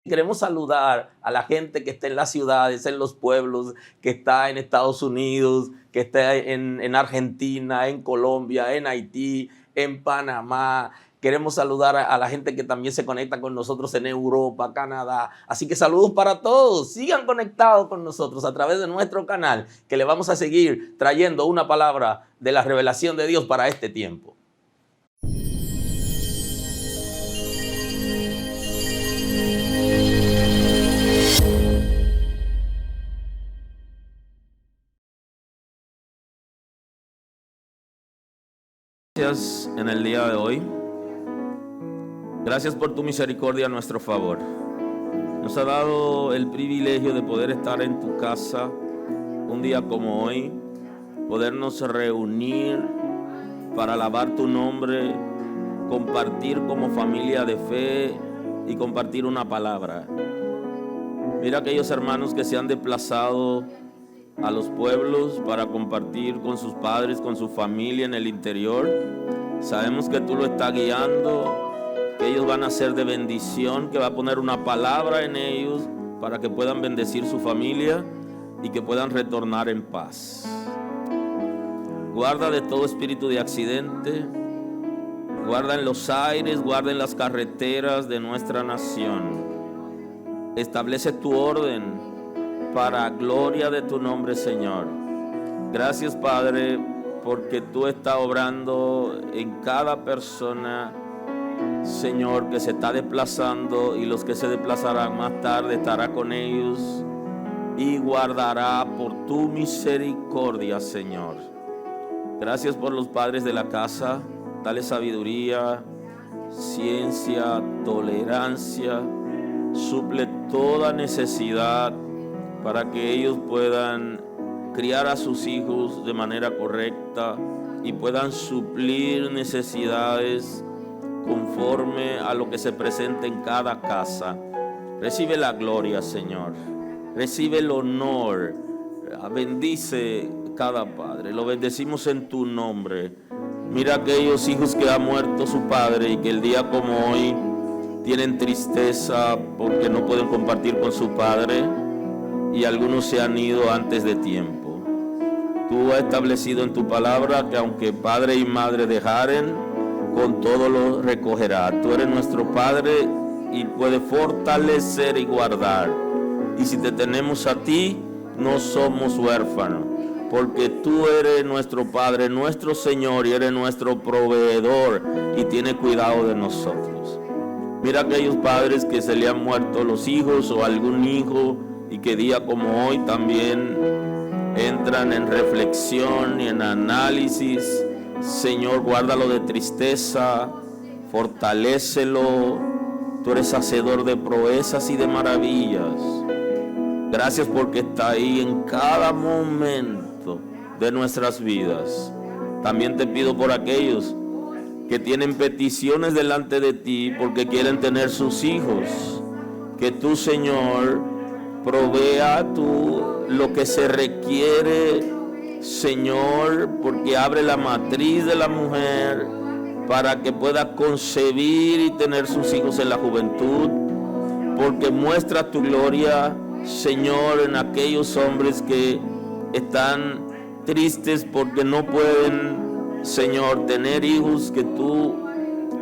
Queremos saludar a la gente que está en las ciudades, en los pueblos, que está en Estados Unidos, que está en Argentina, en Colombia, en Haití, en Panamá. Queremos saludar a la gente que también se conecta con nosotros en Europa, Canadá. Así que saludos para todos. Sigan conectados con nosotros a través de nuestro canal, que le vamos a seguir trayendo una palabra de la revelación de Dios para este tiempo. Gracias en el día de hoy. Gracias por tu misericordia a nuestro favor. Nos ha dado el privilegio de poder estar en tu casa un día como hoy, podernos reunir para alabar tu nombre, compartir como familia de fe y compartir una palabra. Mira aquellos hermanos que se han desplazado a los pueblos para compartir con sus padres, con su familia en el interior. Sabemos que tú lo estás guiando, que ellos van a ser de bendición, que va a poner una palabra en ellos para que puedan bendecir su familia y que puedan retornar en paz. Guarda de todo espíritu de accidente, guarda en los aires, guarda en las carreteras de nuestra nación. Establece tu orden para gloria de tu nombre, Señor. Gracias, Padre, porque tú estás obrando en cada persona, Señor, que se está desplazando, y los que se desplazarán más tarde estará con ellos y guardará por tu misericordia, Señor. Gracias por los padres de la casa. Dale sabiduría, ciencia, tolerancia. Suple toda necesidad para que ellos puedan criar a sus hijos de manera correcta y puedan suplir necesidades conforme a lo que se presenta en cada casa. Recibe la gloria, Señor. Recibe el honor. Bendice cada padre. Lo bendecimos en tu nombre. Mira aquellos hijos que ha muerto su padre y que el día como hoy tienen tristeza porque no pueden compartir con su padre. Y algunos se han ido antes de tiempo. Tú has establecido en tu palabra que aunque padre y madre dejaren, con todo lo recogerá. Tú eres nuestro Padre y puedes fortalecer y guardar. Y si te tenemos a ti, no somos huérfanos, porque tú eres nuestro Padre, nuestro Señor, y eres nuestro proveedor y tienes cuidado de nosotros. Mira aquellos padres que se le han muerto los hijos o algún hijo, y que día como hoy también entran en reflexión y en análisis. Señor, guárdalo de tristeza, fortalécelo. Tú eres hacedor de proezas y de maravillas. Gracias porque está ahí en cada momento de nuestras vidas. También te pido por aquellos que tienen peticiones delante de ti porque quieren tener sus hijos, que tú, Señor, provea tú lo que se requiere, Señor, porque abre la matriz de la mujer para que pueda concebir y tener sus hijos en la juventud, porque muestra tu gloria, Señor, en aquellos hombres que están tristes porque no pueden, Señor, tener hijos. Que tú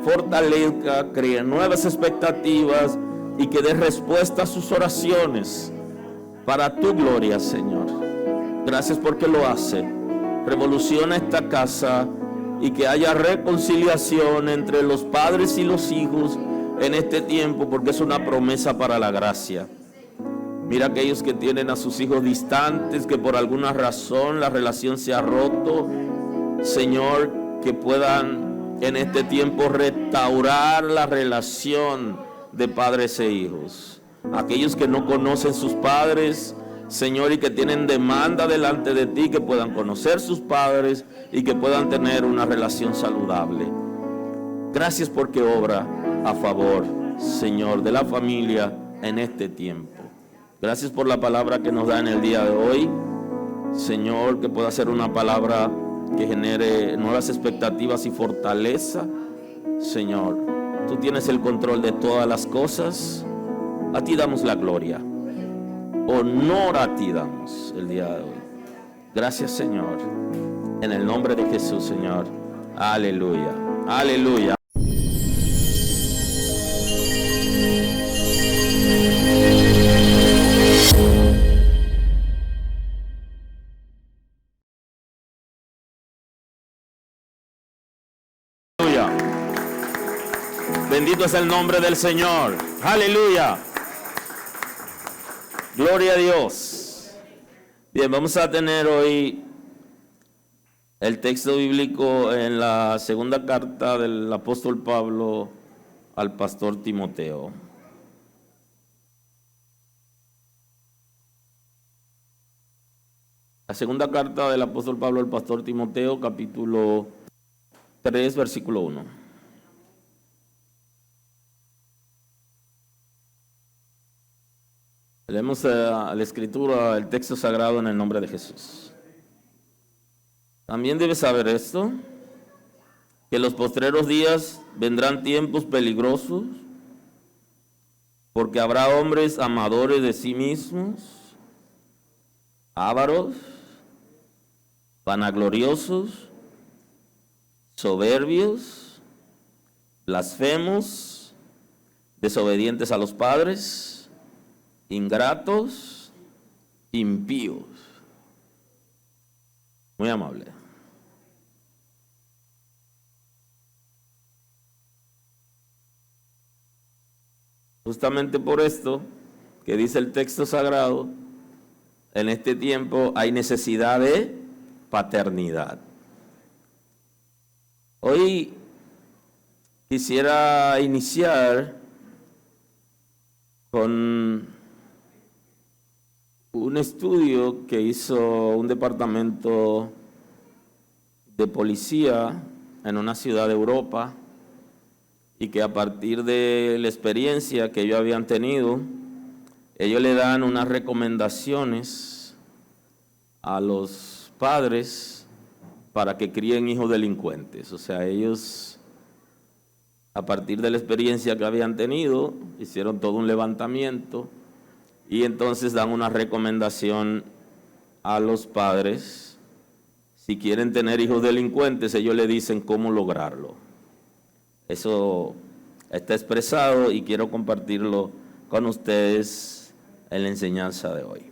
fortalezca, crea nuevas expectativas y que dé respuesta a sus oraciones para tu gloria, Señor. Gracias porque lo hace. Revoluciona esta casa y que haya reconciliación entre los padres y los hijos en este tiempo, porque es una promesa para la gracia. Mira aquellos que tienen a sus hijos distantes, que por alguna razón la relación se ha roto, Señor, que puedan en este tiempo restaurar la relación de padres e hijos. Aquellos que no conocen sus padres, Señor, y que tienen demanda delante de ti, que puedan conocer sus padres y que puedan tener una relación saludable. Gracias porque obra a favor, Señor, de la familia en este tiempo. Gracias por la palabra que nos da en el día de hoy, Señor, que pueda ser una palabra que genere nuevas expectativas y fortaleza. Señor, tú tienes el control de todas las cosas A ti damos la gloria. Honor a ti damos el día de hoy. Gracias, Señor. En el nombre de Jesús, Señor. Aleluya. Aleluya. Bendito es el nombre del Señor. Aleluya. Gloria a Dios. Bien, vamos a tener hoy el texto bíblico en la segunda carta del apóstol Pablo al pastor Timoteo. La segunda carta del apóstol Pablo al pastor Timoteo, capítulo 3, versículo 1. Leemos a la escritura, el texto sagrado en el nombre de Jesús. También debes saber esto, que en los postreros días vendrán tiempos peligrosos, porque habrá hombres amadores de sí mismos, ávaros, vanagloriosos, soberbios, blasfemos, desobedientes a los padres, ingratos, impíos. Muy amable. Justamente por esto que dice el texto sagrado, en este tiempo hay necesidad de paternidad. Hoy quisiera iniciar con un estudio que hizo un departamento de policía en una ciudad de Europa, y que a partir de la experiencia que ellos habían tenido, ellos le dan unas recomendaciones a los padres para que críen hijos delincuentes. O sea, ellos, a partir de la experiencia que habían tenido, hicieron todo un levantamiento y entonces dan una recomendación a los padres. Si quieren tener hijos delincuentes, ellos le dicen cómo lograrlo. Eso está expresado y quiero compartirlo con ustedes en la enseñanza de hoy.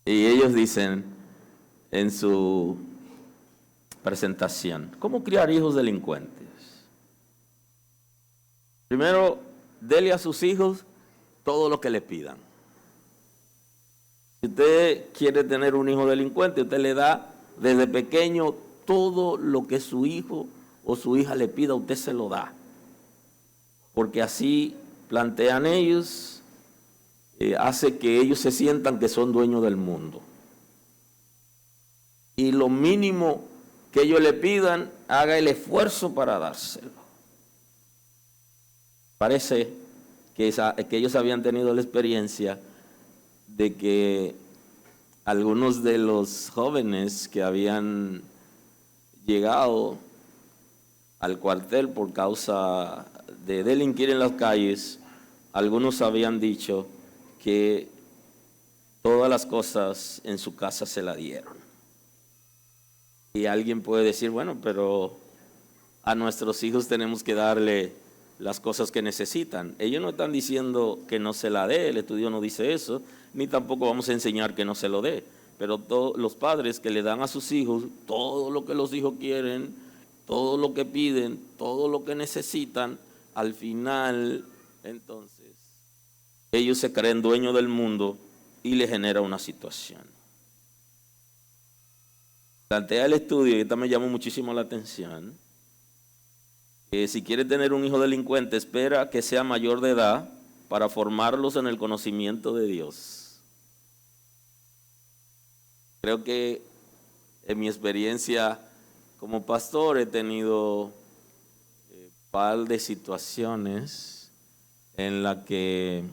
Y ellos dicen en su presentación, ¿cómo criar hijos delincuentes? Primero, dele a sus hijos todo lo que le pidan. Si usted quiere tener un hijo delincuente, usted le da desde pequeño todo lo que su hijo o su hija le pida, usted se lo da. Porque así plantean ellos, hace que ellos se sientan que son dueños del mundo. Y lo mínimo que ellos le pidan, haga el esfuerzo para dárselo. Parece que ellos habían tenido la experiencia de que algunos de los jóvenes que habían llegado al cuartel por causa de delinquir en las calles, algunos habían dicho que todas las cosas en su casa se la dieron. Y alguien puede decir, bueno, pero a nuestros hijos tenemos que darle las cosas que necesitan. Ellos no están diciendo que no se la dé, el estudio no dice eso, ni tampoco vamos a enseñar que no se lo dé. Pero los padres que le dan a sus hijos todo lo que los hijos quieren, todo lo que piden, todo lo que necesitan, al final, entonces, ellos se creen dueños del mundo y le genera una situación. Plantea el estudio, y esta me llamó muchísimo la atención, que si quiere tener un hijo delincuente, espera que sea mayor de edad para formarlos en el conocimiento de Dios. Creo que en mi experiencia como pastor he tenido par de situaciones en las que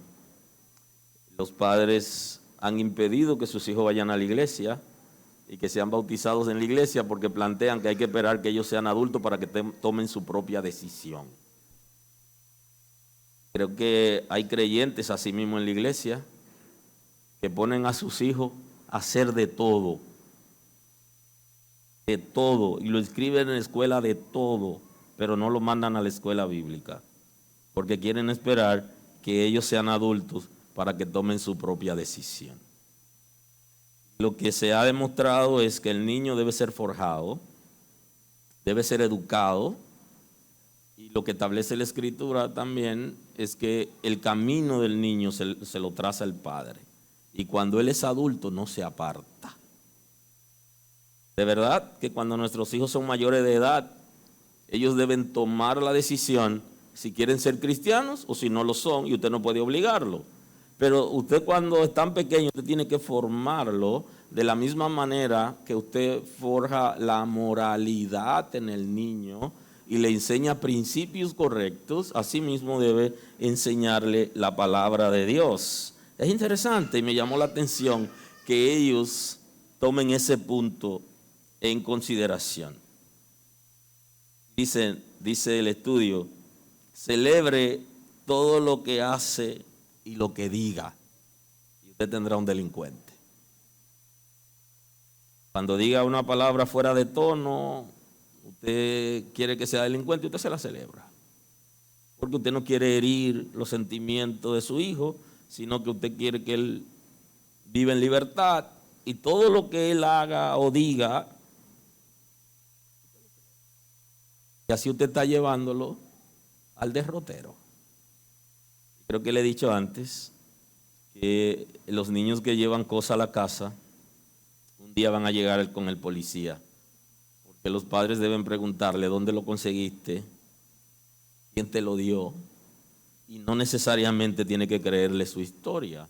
los padres han impedido que sus hijos vayan a la iglesia y que sean bautizados en la iglesia porque plantean que hay que esperar que ellos sean adultos para que tomen su propia decisión. creo que hay creyentes así mismo en la iglesia que ponen a sus hijos a hacer de todo, y lo inscriben en la escuela de todo, pero no lo mandan a la escuela bíblica, porque quieren esperar que ellos sean adultos para que tomen su propia decisión. Lo que se ha demostrado es que el niño debe ser forjado, debe ser educado, y lo que establece la Escritura también es que el camino del niño se lo traza el padre, y cuando él es adulto no se aparta. De verdad que cuando nuestros hijos son mayores de edad, ellos deben tomar la decisión si quieren ser cristianos o si no lo son, y usted no puede obligarlo. Pero usted cuando es tan pequeño, usted tiene que formarlo de la misma manera que usted forja la moralidad en el niño y le enseña principios correctos. Así mismo debe enseñarle la palabra de Dios. Es interesante y me llamó la atención que ellos tomen ese punto en consideración. Dice el estudio, celebre todo lo que hace y lo que diga, y usted tendrá un delincuente. Cuando diga una palabra fuera de tono, usted quiere que sea delincuente, usted se la celebra, porque usted no quiere herir los sentimientos de su hijo, sino que usted quiere que él viva en libertad, y todo lo que él haga o diga, y así usted está llevándolo al derrotero. Creo que le he dicho antes que los niños que llevan cosas a la casa, un día van a llegar con el policía, porque los padres deben preguntarle dónde lo conseguiste, quién te lo dio, y no necesariamente tiene que creerle su historia,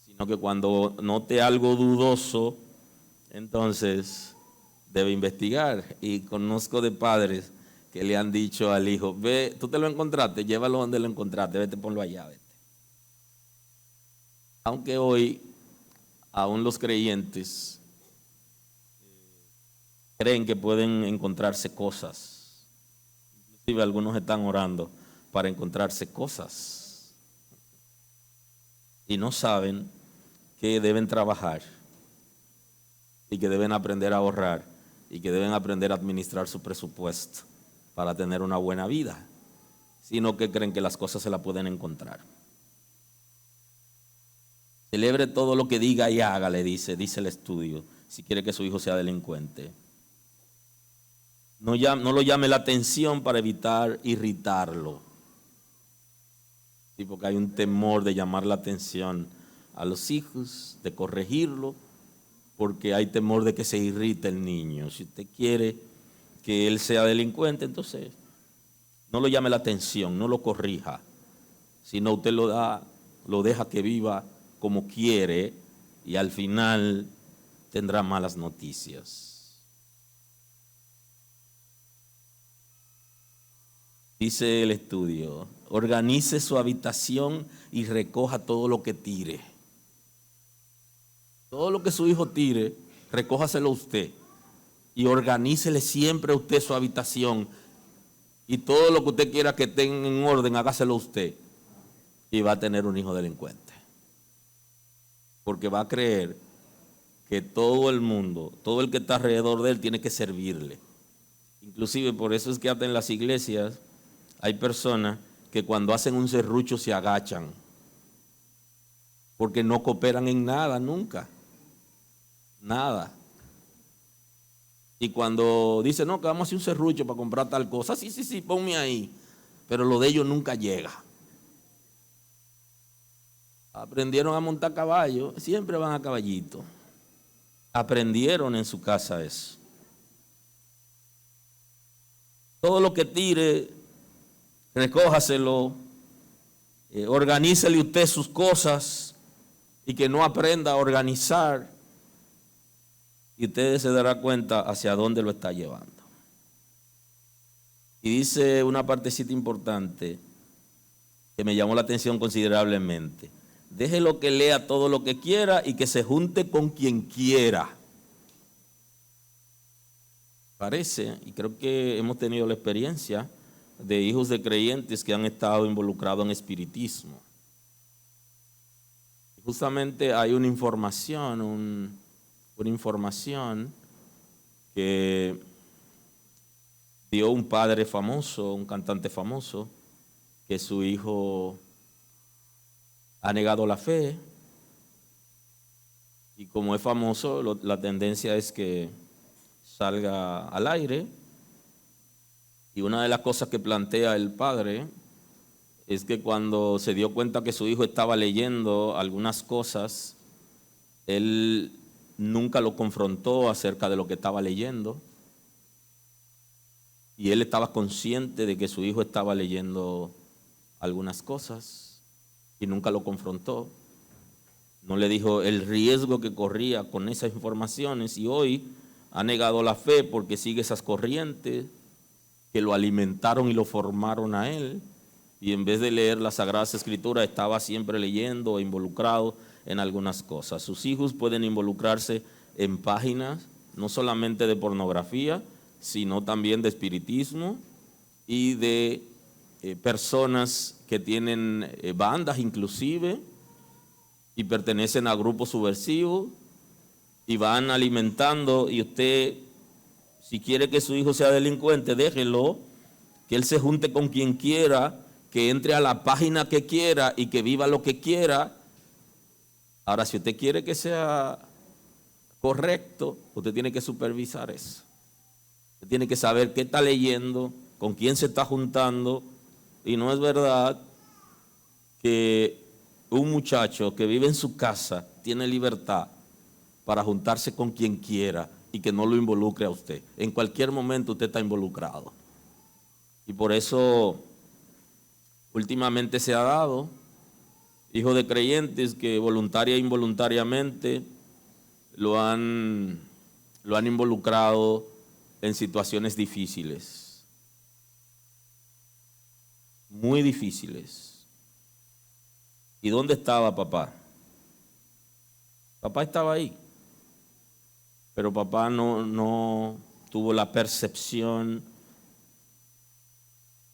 sino que cuando note algo dudoso, entonces debe investigar. Y conozco de padres que le han dicho al hijo, ve, tú te lo encontraste, llévalo donde lo encontraste, vete, ponlo allá, vete. Aunque hoy aún los creyentes creen que pueden encontrarse cosas, inclusive algunos están orando para encontrarse cosas y no saben que deben trabajar y que deben aprender a ahorrar y que deben aprender a administrar su presupuesto para tener una buena vida, sino que creen que las cosas se las pueden encontrar. Celebre todo lo que diga y haga, le dice el estudio, si quiere que su hijo sea delincuente. No lo llame la atención para evitar irritarlo. Sí, porque hay un temor de llamar la atención a los hijos, de corregirlo, porque hay temor de que se irrite el niño. Si usted quiere que él sea delincuente, entonces no lo llame la atención, no lo corrija, sino usted lo deja que viva como quiere y al final tendrá malas noticias. Dice el estudio, organice su habitación y recoja todo lo que tire. Todo lo que su hijo tire, recójaselo usted y organícele siempre a usted su habitación, y todo lo que usted quiera que tenga en orden, hágaselo usted, y va a tener un hijo delincuente, porque va a creer que todo el mundo, todo el que está alrededor de él tiene que servirle. Inclusive por eso es que hasta en las iglesias hay personas que cuando hacen un serrucho se agachan, porque no cooperan en nada nunca, nada. Y cuando dicen, no, que vamos a hacer un serrucho para comprar tal cosa, sí, ponme ahí, pero lo de ellos nunca llega. Aprendieron a montar caballo, siempre van a caballito. Aprendieron en su casa eso. Todo lo que tire, recójaselo, organícele usted sus cosas, y que no aprenda a organizar, y usted se dará cuenta hacia dónde lo está llevando. Y dice una partecita importante que me llamó la atención considerablemente. Déjelo que lea todo lo que quiera y que se junte con quien quiera. Parece, y creo que hemos tenido la experiencia de hijos de creyentes que han estado involucrados en espiritismo. Justamente hay una información que dio un padre famoso, un cantante famoso, que su hijo ha negado la fe, y como es famoso, la tendencia es que salga al aire. Y una de las cosas que plantea el padre es que cuando se dio cuenta que su hijo estaba leyendo algunas cosas, él nunca lo confrontó acerca de lo que estaba leyendo. Y él estaba consciente de que su hijo estaba leyendo algunas cosas y nunca lo confrontó. No le dijo el riesgo que corría con esas informaciones, y hoy ha negado la fe porque sigue esas corrientes que lo alimentaron y lo formaron a él, y en vez de leer las Sagradas Escrituras estaba siempre leyendo e involucrado en algunas cosas. Sus hijos pueden involucrarse en páginas no solamente de pornografía, sino también de espiritismo y de personas que tienen bandas inclusive y pertenecen a grupos subversivos y van alimentando. Y usted, si quiere que su hijo sea delincuente, déjelo, que él se junte con quien quiera, que entre a la página que quiera y que viva lo que quiera. Ahora, si usted quiere que sea correcto, usted tiene que supervisar eso. Usted tiene que saber qué está leyendo, con quién se está juntando. Y no es verdad que un muchacho que vive en su casa tiene libertad para juntarse con quien quiera y que no lo involucre a usted. En cualquier momento usted está involucrado. Y por eso últimamente se ha dado hijos de creyentes que voluntaria e involuntariamente lo han involucrado en situaciones difíciles, muy difíciles. ¿Y dónde estaba papá? Papá estaba ahí, pero papá no tuvo la percepción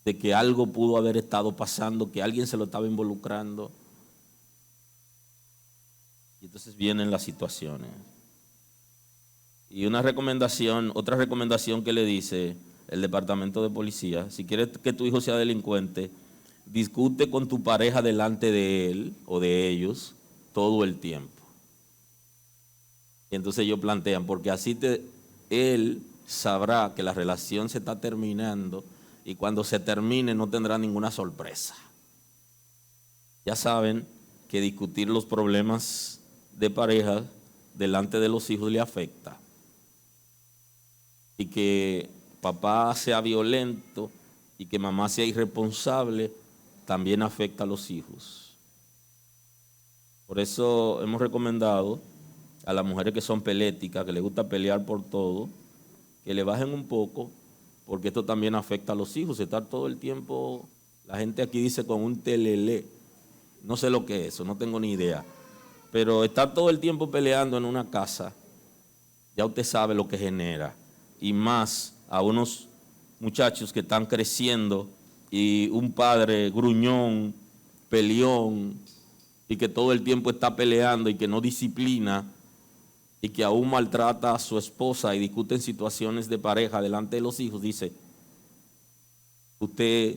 de que algo pudo haber estado pasando, que alguien se lo estaba involucrando. Y entonces vienen las situaciones. Y otra recomendación que le dice el departamento de policía: si quieres que tu hijo sea delincuente, discute con tu pareja delante de él o de ellos todo el tiempo. Y entonces ellos plantean, porque así él sabrá que la relación se está terminando, y cuando se termine no tendrá ninguna sorpresa. Ya saben que discutir los problemas de pareja delante de los hijos le afecta. Y que papá sea violento y que mamá sea irresponsable también afecta a los hijos. Por eso hemos recomendado a las mujeres que son peléticas, que les gusta pelear por todo, que le bajen un poco, porque esto también afecta a los hijos. Estar todo el tiempo, la gente aquí dice con un telele, no sé lo que es eso, no tengo ni idea, pero estar todo el tiempo peleando en una casa, ya usted sabe lo que genera. Y más a unos muchachos que están creciendo y un padre gruñón, peleón, y que todo el tiempo está peleando y que no disciplina y que aún maltrata a su esposa y discute en situaciones de pareja delante de los hijos. Dice, usted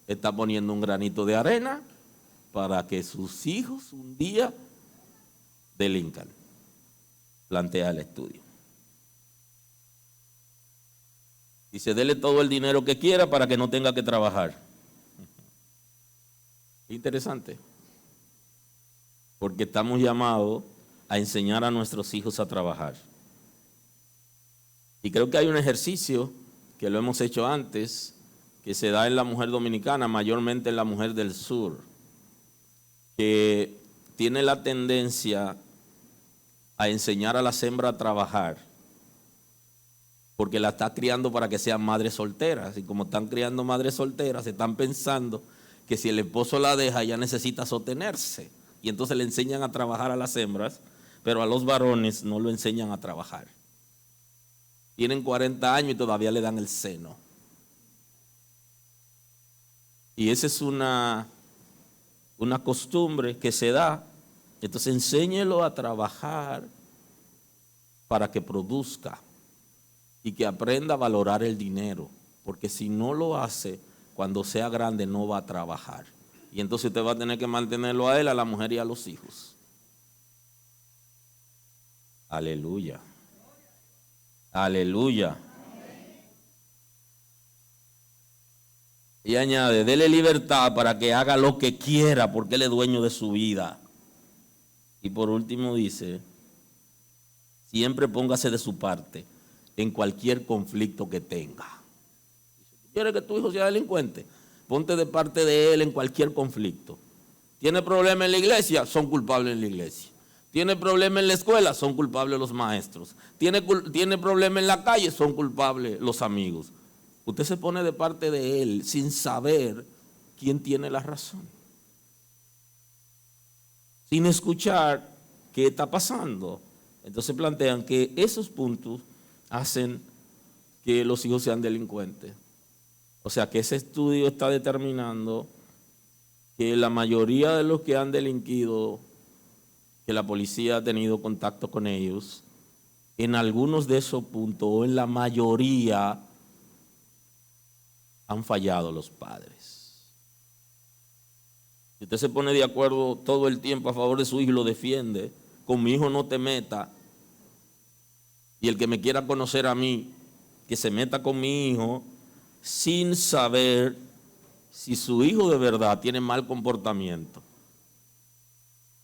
está poniendo un granito de arena para que sus hijos un día delincan. Plantea el estudio. Dice, dele todo el dinero que quiera para que no tenga que trabajar. Interesante. Porque estamos llamados a enseñar a nuestros hijos a trabajar. Y creo que hay un ejercicio que lo hemos hecho antes, que se da en la mujer dominicana, mayormente en la mujer del sur, que tiene la tendencia a enseñar a la hembras a trabajar, porque la está criando para que sean madres solteras. Y como están criando madres solteras, están pensando que si el esposo la deja, ella necesita sostenerse. Y entonces le enseñan a trabajar a las hembras, pero a los varones no lo enseñan a trabajar. Tienen 40 años y todavía le dan el seno. Y esa es una costumbre que se da. Entonces enséñelo a trabajar para que produzca y que aprenda a valorar el dinero, porque si no lo hace, cuando sea grande no va a trabajar. Y entonces usted va a tener que mantenerlo a él, a la mujer y a los hijos. Aleluya. Aleluya. Y añade, dele libertad para que haga lo que quiera, porque él es dueño de su vida. Y por último dice, siempre póngase de su parte en cualquier conflicto que tenga. Si quieres que tu hijo sea delincuente, ponte de parte de él en cualquier conflicto. ¿Tiene problemas en la iglesia? Son culpables en la iglesia. ¿Tiene problemas en la escuela? Son culpables los maestros. ¿Tiene problemas en la calle? Son culpables los amigos. Usted se pone de parte de él sin saber quién tiene la razón. Sin escuchar qué está pasando. Entonces plantean que esos puntos hacen que los hijos sean delincuentes. O sea que ese estudio está determinando que la mayoría de los que han delinquido, que la policía ha tenido contacto con ellos, en algunos de esos puntos o en la mayoría han fallado los padres. Si usted se pone de acuerdo todo el tiempo a favor de su hijo y lo defiende, con mi hijo no te meta, y el que me quiera conocer a mí, que se meta con mi hijo sin saber si su hijo de verdad tiene mal comportamiento.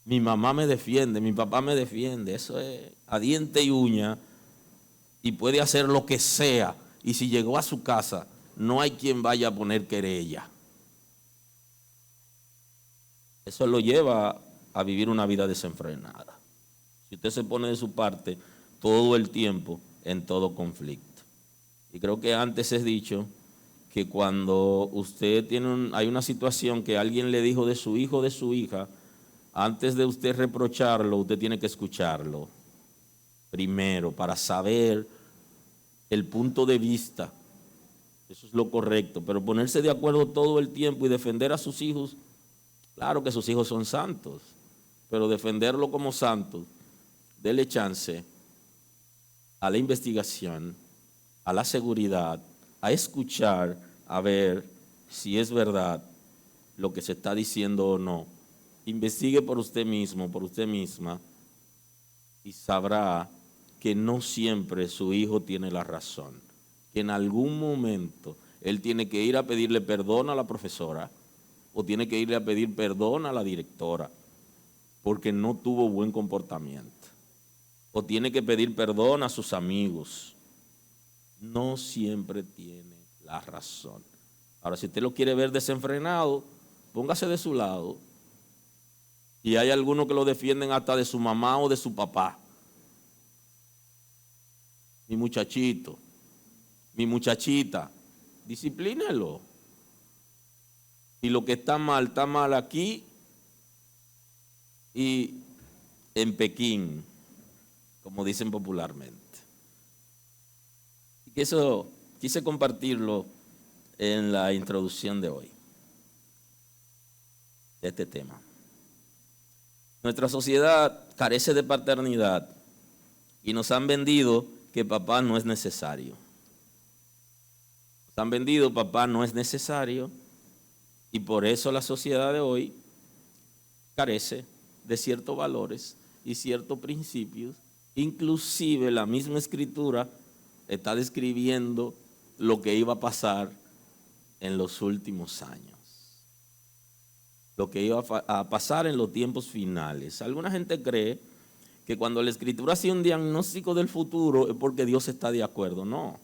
Mi mamá me defiende, mi papá me defiende, eso es a diente y uña, y puede hacer lo que sea, y si llegó a su casa, no hay quien vaya a poner querella. Eso lo lleva a vivir una vida desenfrenada. Si usted se pone de su parte todo el tiempo en todo conflicto. Y creo que antes he dicho que cuando usted hay una situación que alguien le dijo de su hijo o de su hija, antes de usted reprocharlo, usted tiene que escucharlo primero para saber el punto de vista. Eso es lo correcto, pero ponerse de acuerdo todo el tiempo y defender a sus hijos, claro que sus hijos son santos, pero defenderlo como santos, dele chance a la investigación, a la seguridad, a escuchar, a ver si es verdad lo que se está diciendo o no. Investigue por usted mismo, por usted misma, y sabrá que no siempre su hijo tiene la razón, que en algún momento él tiene que ir a pedirle perdón a la profesora o tiene que irle a pedir perdón a la directora porque no tuvo buen comportamiento, o tiene que pedir perdón a sus amigos. No siempre tiene la razón. Ahora, si usted lo quiere ver desenfrenado, póngase de su lado. Y hay algunos que lo defienden hasta de su mamá o de su papá. Mi muchachito, mi muchachita, disciplínelo. Y lo que está mal aquí y en Pekín, como dicen popularmente. Y que eso quise compartirlo en la introducción de hoy, de este tema. Nuestra sociedad carece de paternidad y nos han vendido que papá no es necesario. Nos han vendido papá no es necesario y por eso la sociedad de hoy carece de ciertos valores y ciertos principios. Inclusive la misma escritura está describiendo lo que iba a pasar en los últimos años. Lo que iba a pasar en los tiempos finales. Alguna gente cree que cuando la escritura hace un diagnóstico del futuro es porque Dios está de acuerdo. No.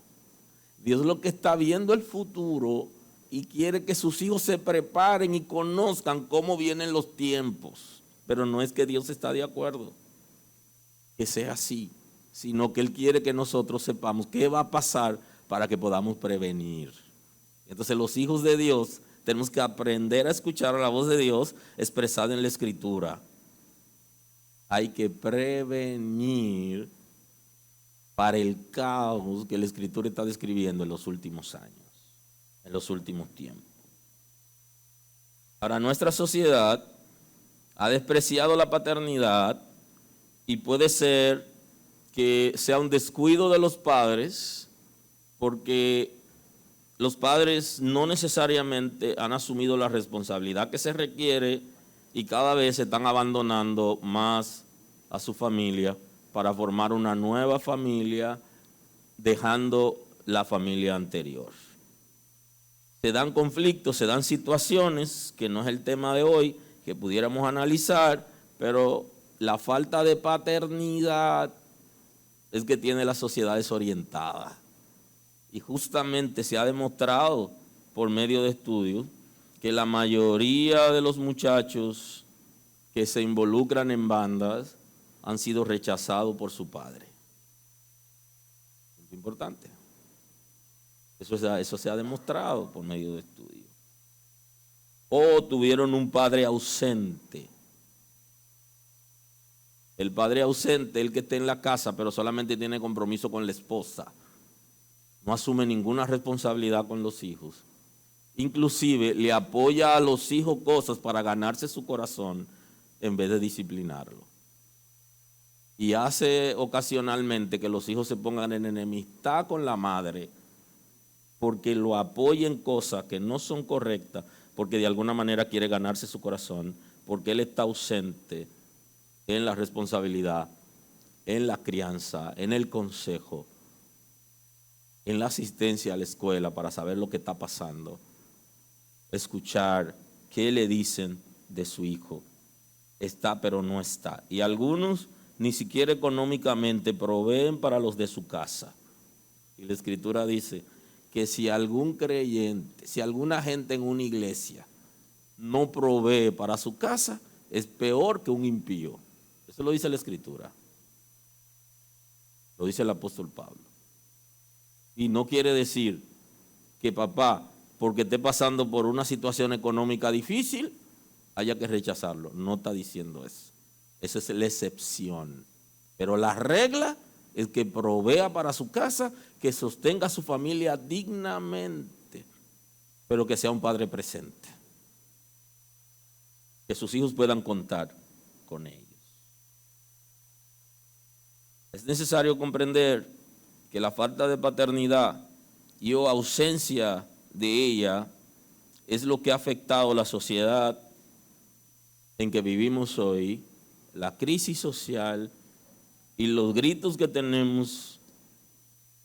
Dios lo que está viendo el futuro y quiere que sus hijos se preparen y conozcan cómo vienen los tiempos. Pero no es que Dios está de acuerdo que sea así, sino que Él quiere que nosotros sepamos qué va a pasar para que podamos prevenir. Entonces los hijos de Dios tenemos que aprender a escuchar la voz de Dios expresada en la Escritura. Hay que prevenir para el caos que la Escritura está describiendo en los últimos años, en los últimos tiempos. Ahora, nuestra sociedad ha despreciado la paternidad y puede ser que sea un descuido de los padres porque los padres no necesariamente han asumido la responsabilidad que se requiere y cada vez se están abandonando más a su familia para formar una nueva familia, dejando la familia anterior. Se dan conflictos, se dan situaciones, que no es el tema de hoy, que pudiéramos analizar, pero la falta de paternidad es que tiene la sociedad desorientada. Y justamente se ha demostrado por medio de estudios que la mayoría de los muchachos que se involucran en bandas han sido rechazados por su padre. Es importante. Eso se ha demostrado por medio de estudios. O tuvieron un padre ausente. El padre ausente, el que está en la casa, pero solamente tiene compromiso con la esposa. No asume ninguna responsabilidad con los hijos. Inclusive le apoya a los hijos cosas para ganarse su corazón en vez de disciplinarlo. Y hace ocasionalmente que los hijos se pongan en enemistad con la madre porque lo apoya en cosas que no son correctas, porque de alguna manera quiere ganarse su corazón, porque él está ausente en la responsabilidad, en la crianza, en el consejo, en la asistencia a la escuela para saber lo que está pasando, escuchar qué le dicen de su hijo. Está pero no está. Y algunos ni siquiera económicamente proveen para los de su casa. Y la Escritura dice que si algún creyente, si alguna gente en una iglesia no provee para su casa, es peor que un impío. Eso lo dice la Escritura. Lo dice el apóstol Pablo. Y no quiere decir que papá, porque esté pasando por una situación económica difícil, haya que rechazarlo. No está diciendo eso. Esa es la excepción. Pero la regla es que provea para su casa, que sostenga a su familia dignamente, pero que sea un padre presente. Que sus hijos puedan contar con ellos. Es necesario comprender que la falta de paternidad y o ausencia de ella es lo que ha afectado la sociedad en que vivimos hoy, la crisis social y los gritos que tenemos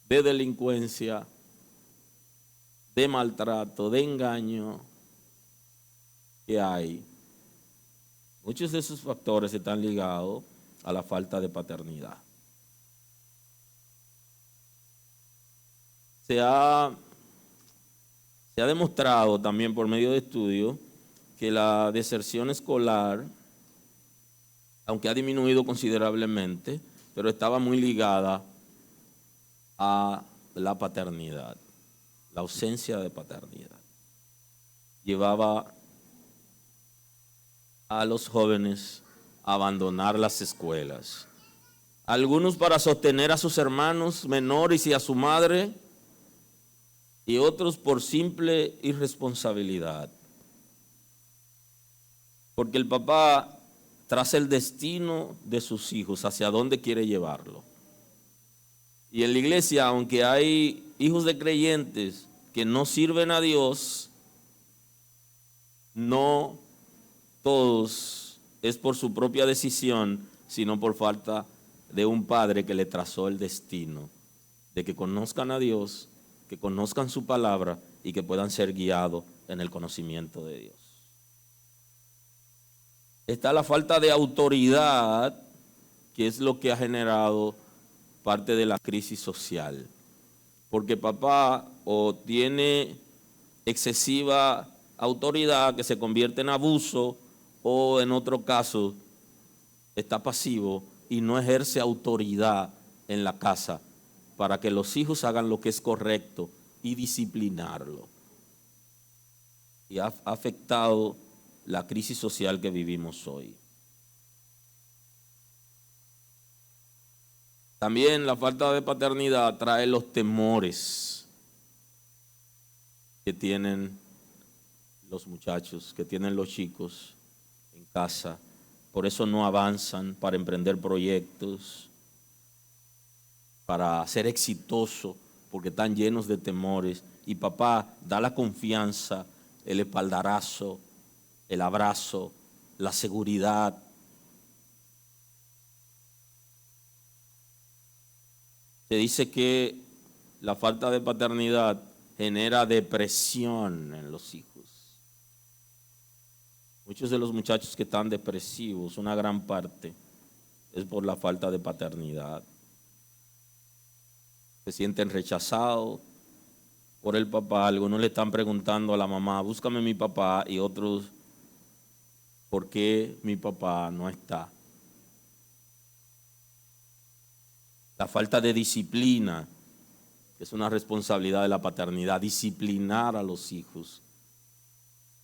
de delincuencia, de maltrato, de engaño que hay. Muchos de esos factores están ligados a la falta de paternidad. Se ha demostrado también por medio de estudios que la deserción escolar, aunque ha disminuido considerablemente, pero estaba muy ligada a la paternidad, la ausencia de paternidad. Llevaba a los jóvenes a abandonar las escuelas. Algunos para sostener a sus hermanos menores y a su madre, y otros por simple irresponsabilidad. Porque el papá traza el destino de sus hijos, hacia dónde quiere llevarlo. Y en la iglesia, aunque hay hijos de creyentes que no sirven a Dios, no todos es por su propia decisión, sino por falta de un padre que le trazó el destino, de que conozcan a Dios, que conozcan su palabra y que puedan ser guiados en el conocimiento de Dios. Está la falta de autoridad, que es lo que ha generado parte de la crisis social. Porque papá o tiene excesiva autoridad que se convierte en abuso, o en otro caso está pasivo y no ejerce autoridad en la casa para que los hijos hagan lo que es correcto y disciplinarlo. Y ha afectado la crisis social que vivimos hoy. También la falta de paternidad trae los temores que tienen los muchachos que tienen los chicos en casa. Por eso no avanzan para emprender proyectos, para ser exitosos, porque están llenos de temores. Y papá da la confianza, el espaldarazo, el abrazo, la seguridad. Se dice que la falta de paternidad genera depresión en los hijos. Muchos de los muchachos que están depresivos, una gran parte, es por la falta de paternidad. Se sienten rechazados por el papá. Algunos le están preguntando a la mamá, búscame mi papá, y otros, ¿por qué mi papá no está? La falta de disciplina, que es una responsabilidad de la paternidad, disciplinar a los hijos,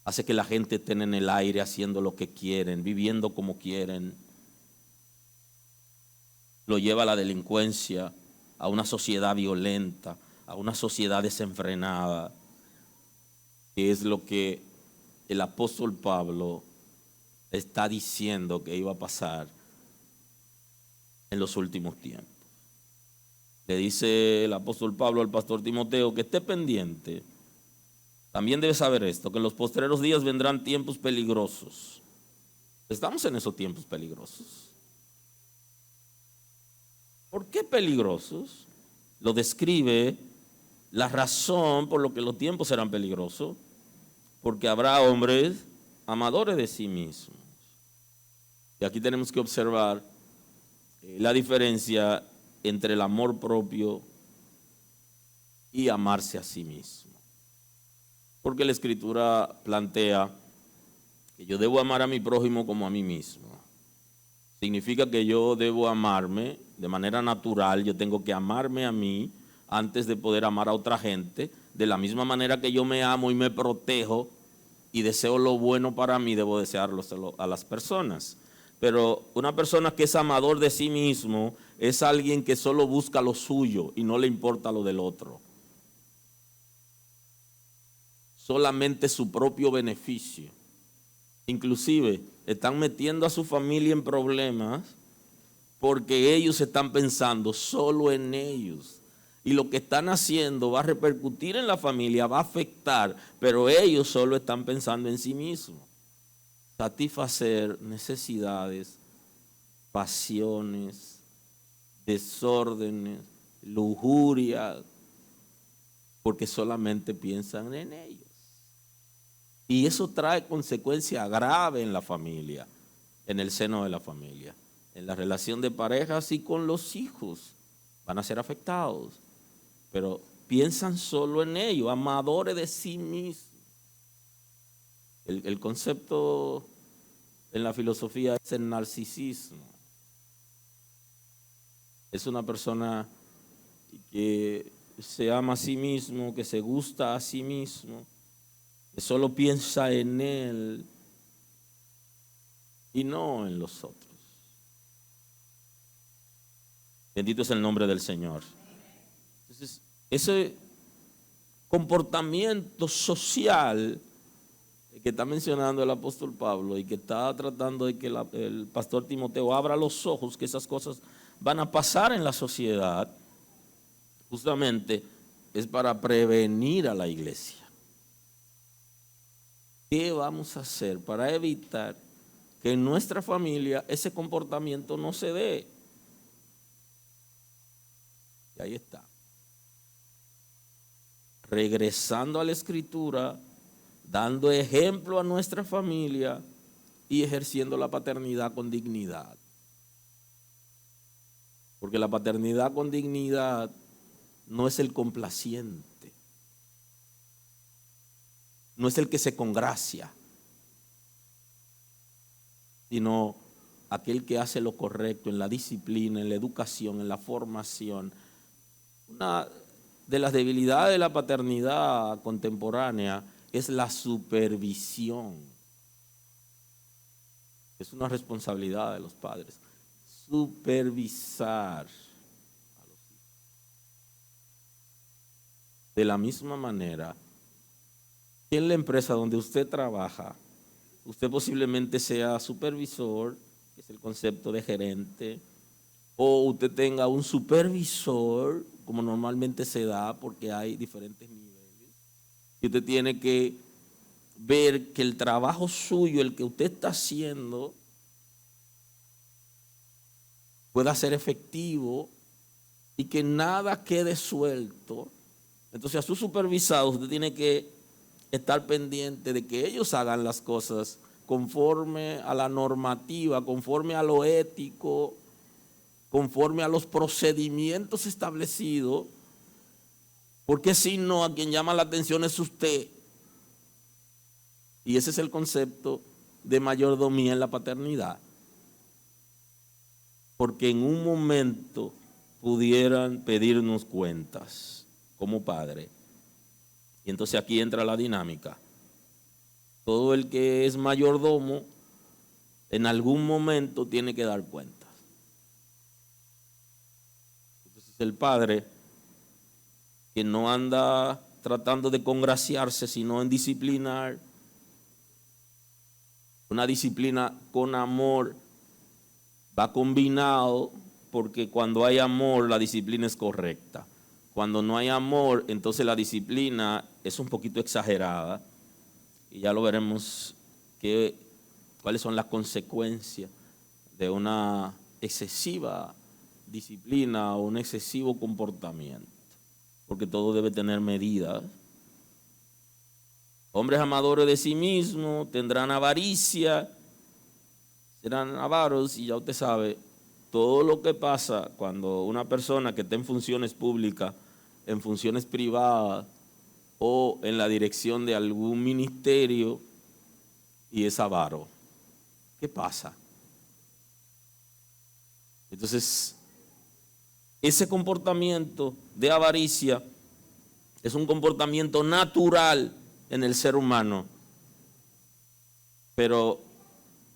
hace que la gente esté en el aire haciendo lo que quieren, viviendo como quieren. Lo lleva a la delincuencia, a una sociedad violenta, a una sociedad desenfrenada, que es lo que el apóstol Pablo está diciendo que iba a pasar en los últimos tiempos. Le dice el apóstol Pablo al pastor Timoteo que esté pendiente. También debe saber esto, que en los postreros días vendrán tiempos peligrosos. Estamos en esos tiempos peligrosos. ¿Por qué peligrosos? Lo describe la razón por lo que los tiempos serán peligrosos. Porque habrá hombres amadores de sí mismos. Y aquí tenemos que observar la diferencia entre el amor propio y amarse a sí mismo. Porque la Escritura plantea que yo debo amar a mi prójimo como a mí mismo. Significa que yo debo amarme de manera natural, yo tengo que amarme a mí antes de poder amar a otra gente. De la misma manera que yo me amo y me protejo y deseo lo bueno para mí, debo desearlo a las personas. Pero una persona que es amador de sí mismo es alguien que solo busca lo suyo y no le importa lo del otro. Solamente su propio beneficio. Inclusive están metiendo a su familia en problemas porque ellos están pensando solo en ellos. Y lo que están haciendo va a repercutir en la familia, va a afectar, pero ellos solo están pensando en sí mismos. Satisfacer necesidades, pasiones, desórdenes, lujuria, porque solamente piensan en ellos. Y eso trae consecuencias graves en la familia, en el seno de la familia, en la relación de parejas y con los hijos. Van a ser afectados, pero piensan solo en ellos, amadores de sí mismos. El concepto en la filosofía es el narcisismo. Es una persona que se ama a sí mismo, que se gusta a sí mismo, que solo piensa en él y no en los otros. Bendito es el nombre del Señor. Entonces, ese comportamiento social que está mencionando el apóstol Pablo y que está tratando de que el pastor Timoteo abra los ojos, que esas cosas van a pasar en la sociedad, justamente es para prevenir a la iglesia. ¿Qué vamos a hacer para evitar que en nuestra familia ese comportamiento no se dé? Y ahí está. Regresando a la Escritura, dando ejemplo a nuestra familia y ejerciendo la paternidad con dignidad. Porque la paternidad con dignidad no es el complaciente, no es el que se congracia, sino aquel que hace lo correcto en la disciplina, en la educación, en la formación. Una de las debilidades de la paternidad contemporánea es la supervisión. Es una responsabilidad de los padres. Supervisar a los hijos. De la misma manera que en la empresa donde usted trabaja, usted posiblemente sea supervisor, que es el concepto de gerente, o usted tenga un supervisor, como normalmente se da, porque hay diferentes niveles, y usted tiene que ver que el trabajo suyo, el que usted está haciendo, pueda ser efectivo y que nada quede suelto. Entonces, a sus supervisados usted tiene que estar pendiente de que ellos hagan las cosas conforme a la normativa, conforme a lo ético, conforme a los procedimientos establecidos, porque si no, a quien llama la atención es usted. Y ese es el concepto de mayordomía en la paternidad. Porque en un momento pudieran pedirnos cuentas como padre. Y entonces aquí entra la dinámica. Todo el que es mayordomo en algún momento tiene que dar cuentas. Entonces el padre que no anda tratando de congraciarse, sino en disciplinar, una disciplina con amor, va combinado, porque cuando hay amor la disciplina es correcta. Cuando no hay amor, entonces la disciplina es un poquito exagerada y ya lo veremos cuáles son las consecuencias de una excesiva disciplina o un excesivo comportamiento, porque todo debe tener medidas. Hombres amadores de sí mismos tendrán avaricia, serán avaros, y ya usted sabe todo lo que pasa cuando una persona que está en funciones públicas, en funciones privadas o en la dirección de algún ministerio y es avaro. ¿Qué pasa? Entonces, ese comportamiento de avaricia es un comportamiento natural en el ser humano, pero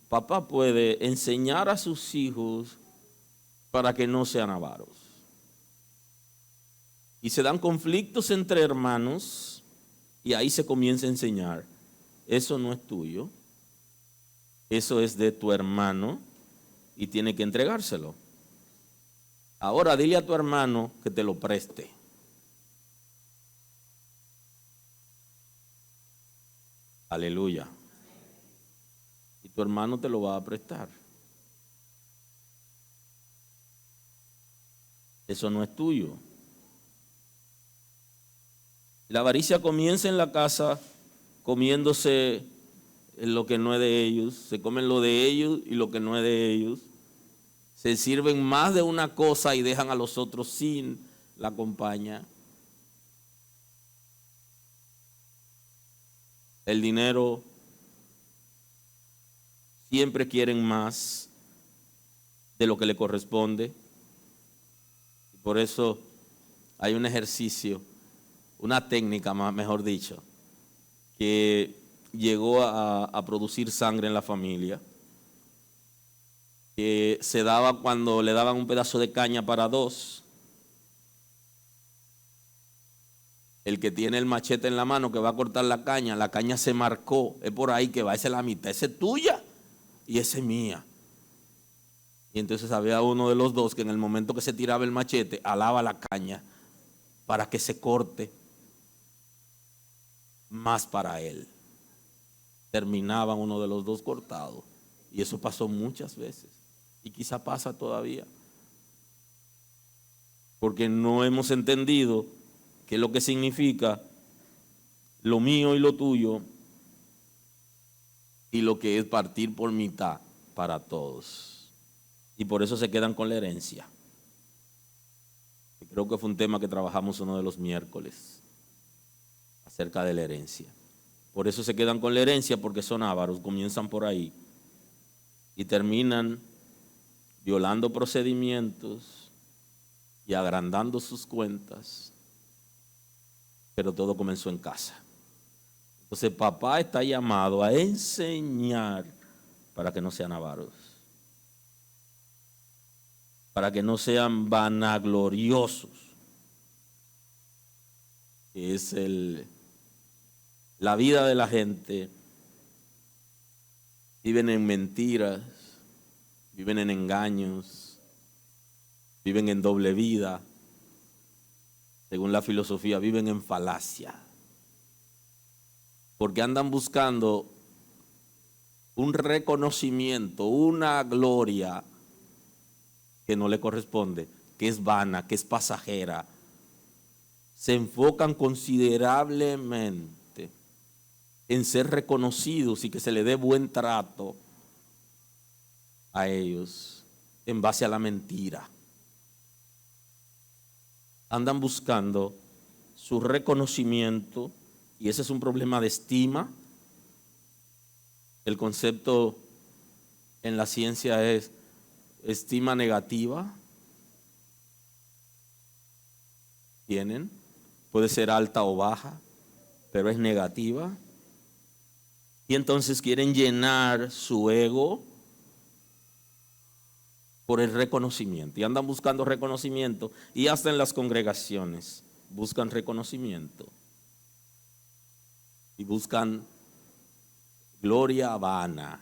papá puede enseñar a sus hijos para que no sean avaros. Y se dan conflictos entre hermanos y ahí se comienza a enseñar. Eso no es tuyo, eso es de tu hermano y tiene que entregárselo. Ahora dile a tu hermano que te lo preste. Aleluya. Y tu hermano te lo va a prestar. Eso no es tuyo. La avaricia comienza en la casa comiéndose lo que no es de ellos. Se comen lo de ellos y lo que no es de ellos. Se sirven más de una cosa y dejan a los otros sin la compañía. El dinero, siempre quieren más de lo que le corresponde. Y por eso hay un ejercicio, una técnica, mejor dicho, que llegó a producir sangre en la familia, que se daba cuando le daban un pedazo de caña para dos. El que tiene el machete en la mano que va a cortar la caña se marcó, es por ahí que va, esa es la mitad, esa es tuya y esa es mía. Y entonces había uno de los dos que en el momento que se tiraba el machete, alaba la caña para que se corte más para él. Terminaban uno de los dos cortado. Y eso pasó muchas veces. Y quizá pasa todavía. Porque no hemos entendido qué es lo que significa lo mío y lo tuyo y lo que es partir por mitad para todos. Y por eso se quedan con la herencia. Y creo que fue un tema que trabajamos uno de los miércoles acerca de la herencia. Por eso se quedan con la herencia, porque son ávaros, comienzan por ahí y terminan violando procedimientos y agrandando sus cuentas. Pero todo comenzó en casa. Entonces papá está llamado a enseñar para que no sean avaros, para que no sean vanagloriosos, que es la vida de la gente, viven en mentiras, viven en engaños, viven en doble vida. Según la filosofía, viven en falacia. Porque andan buscando un reconocimiento, una gloria que no le corresponde, que es vana, que es pasajera. Se enfocan considerablemente en ser reconocidos y que se le dé buen trato a ellos en base a la mentira. Andan buscando su reconocimiento y ese es un problema de estima. El concepto en la ciencia es estima negativa. Tienen, puede ser alta o baja, pero es negativa. Y entonces quieren llenar su ego por el reconocimiento. Y andan buscando reconocimiento. Y hasta en las congregaciones buscan reconocimiento. Y buscan gloria vana.